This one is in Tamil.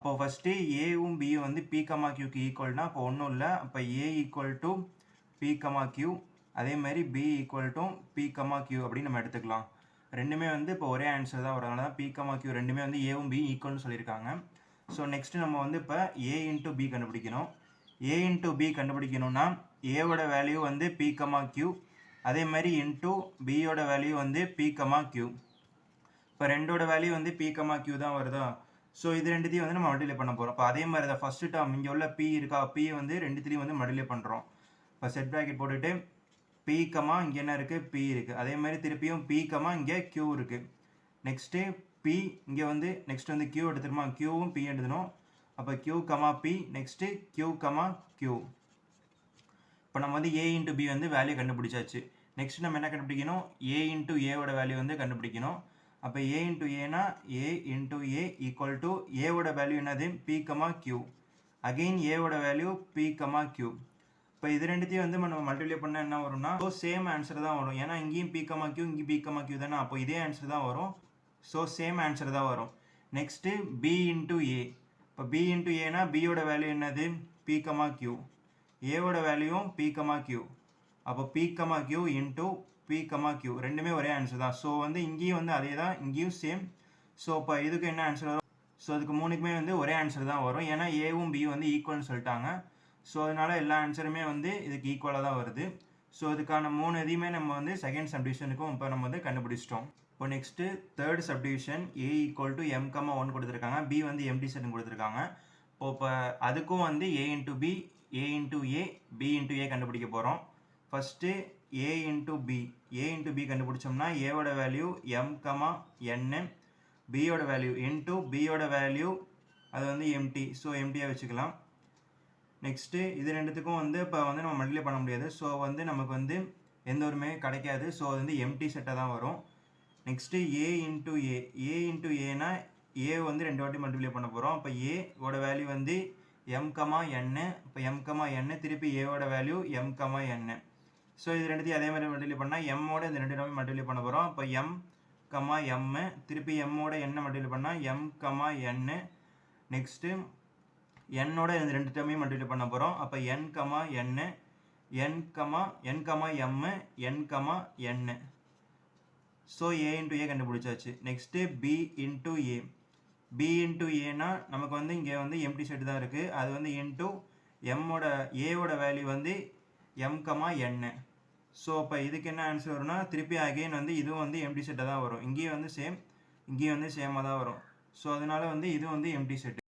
இப்போ ஃபஸ்ட்டு ஏவும் பியும் வந்து பி கமா கியூக்கு ஈக்குவல்னா இப்போ ஒன்றும் இல்லை. அப்போ A equal to B comma Q, அதே மாதிரி B equal to B comma Q அப்படின்னு நம்ம எடுத்துக்கலாம். ரெண்டுமே வந்து இப்போ ஒரே ஆன்சர் தான் வரும். அதனால தான் பி கமா கியூ ரெண்டுமே வந்து ஏவும் பி ஈக்குவல்னு சொல்லியிருக்காங்க. ஸோ நெக்ஸ்ட்டு நம்ம வந்து இப்போ ஏ இன்ட்டு பி கண்டுபிடிக்கணும். ஏ இன்ட்டு பி கண்டுபிடிக்கணும்னா ஏவோட வேல்யூ வந்து பி கமா கியூ, அதே மாதிரி இன்ட்டு பியோட வேல்யூ வந்து பி கமா கியூ. இப்போ ரெண்டோட வேல்யூ வந்து பி கமா கியூ தான் வருதா. ஸோ இது ரெண்டுத்தையும் வந்து நம்ம மல்டிப்ளை பண்ண போகிறோம். இப்போ அதே மாதிரி தான் ஃபஸ்ட்டு டேர்ம் இங்கே உள்ள பி இருக்கா, பி வந்து ரெண்டுத்தையும் வந்து மல்டிப்ளை பண்ணுறோம். இப்போ செட் ப்ராக்கெட் போட்டுட்டு பி கமா இங்கே என்ன இருக்குது, பி இருக்குது. அதே மாதிரி திருப்பியும் பி கமா இங்கே கியூ இருக்குது. நெக்ஸ்ட்டு பி இங்கே வந்து நெக்ஸ்ட் வந்து கியூ எடுத்துருமா, கியூவும் பி எடுத்துடும். அப்போ Q comma B, next Q comma Q. இப்போ நம்ம வந்து ஏ இன்ட்டு பி வந்து வேல்யூ கண்டுபிடிச்சாச்சு. நெக்ஸ்ட் நம்ம என்ன கண்டுபிடிக்கணும், ஏ இன்ட்டு ஏவோட வேல்யூ வந்து கண்டுபிடிக்கணும். அப்போ ஏ இன்ட்டு ஏனா A into A equal to ஏவோட வேல்யூ என்னது, பி கமா கியூ. அகெயின் ஏவோட வேல்யூ பி கமா கியூ. இப்போ இது ரெண்டுத்தையும் வந்து நம்ம மல்டிப்ளை பண்ணால் என்ன வரும்னா ஸோ சேம் ஆன்சர் தான் வரும். ஏன்னா இங்கேயும் பி கமா கியூ, இங்கேயும் பி கமா கியூ தானே. அப்போ இதே ஆன்சர் தான் வரும். ஸோ சேம் ஆன்சர் தான் வரும். நெக்ஸ்ட்டு பி இன்ட்டு ஏ. இப்போ பி இன்ட்டு ஏனா பியோட வேல்யூ என்னது, பி கமா கியூ. ஏவோட வேல்யூவும் பி கமா கியூ. அப்போ B comma Q into B comma Q ரெண்டுமே ஒரே ஆன்சர் தான். ஸோ வந்து இங்கேயும் வந்து அதே தான், இங்கேயும் சேம். ஸோ இப்போ இதுக்கு என்ன ஆன்சர் வரும், ஸோ அதுக்கு மூணுக்குமே வந்து ஒரே ஆன்சர் தான் வரும். ஏன்னா ஏவும் பியும் வந்து ஈக்குவல்னு சொல்லிட்டாங்க. ஸோ அதனால எல்லா ஆன்சருமே வந்து இதுக்கு ஈக்குவலாக தான் வருது. ஸோ இதுக்கான மூணு இதையுமே நம்ம வந்து செகண்ட் சப்டிவிஷனுக்கும் இப்போ நம்ம வந்து கண்டுபிடிச்சிட்டோம். இப்போ next third subdivision A equal to M comma 1 கொடுத்துருக்காங்க, பி வந்து எம்டி செட்னு கொடுத்துருக்காங்க. இப்போ அதுக்கும் வந்து A into B, A into A, B into ஏ கண்டுபிடிக்க போகிறோம். First A into B. A into B கண்டுபிடிச்சோம்னா ஏவோட வேல்யூ எம் கமா என்னு, பியோட வேல்யூ இன்ட்டு பியோட வேல்யூ அது வந்து எம்டி. ஸோ எம்டியாக வச்சுக்கலாம். நெக்ஸ்ட்டு இது ரெண்டுத்துக்கும் வந்து இப்போ வந்து நம்ம மல்டிப்ளை பண்ண முடியாது. ஸோ வந்து நமக்கு வந்து எந்த ஒருமே கிடைக்காது. ஸோ அது வந்து எம்டி செட்டாக தான் வரும். Next A into A. A into ஏனா ஏ வந்து ரெண்டு வாட்டி மல்டிப்ளை பண்ண போகிறோம். அப்போ ஏவோட வேல்யூ வந்து எம் கமா என்னு. இப்போ எம் கமா என்னு, திருப்பி ஏவோட வேல்யூ எம் கமா என்னு. ஸோ இது ரெண்டுத்தையும் அதே மாதிரி மல்டிப்ளை பண்ணால் எம்மோட இந்த ரெண்டு டேர்மையும் மல்டிப்ளை பண்ண போகிறோம். அப்போ எம் கமா எம்மு, திருப்பி எம்மோட என்ன மல்டிப்ளை பண்ணால் எம் கமா என்னு. நெக்ஸ்ட்டு என்னோட இந்த ரெண்டு டேர்மையும் மல்டிப்ளை பண்ண போகிறோம். அப்போ என் comma N, N comma M, N comma N. So A into ஏ கண்டுபிடிச்சாச்சு. நெக்ஸ்ட்டு பி இன்ட்டு ஏ. பி இன்ட்டு ஏனா நமக்கு வந்து இங்கே வந்து எம்டி செட் தான் இருக்குது. அது வந்து இன்ட்டு எம்மோட ஏவோட வேல்யூ வந்து எம் கமா என்னு. ஸோ இப்போ இதுக்கு என்ன ஆன்சர் வரும்னா திருப்பி அகெயின் வந்து இதுவும் வந்து எம்டி செட்டாக தான் வரும். இங்கேயும் வந்து சேம், இங்கேயும் வந்து சேமாக தான் வரும். ஸோ அதனால வந்து இது வந்து எம்டி செட்.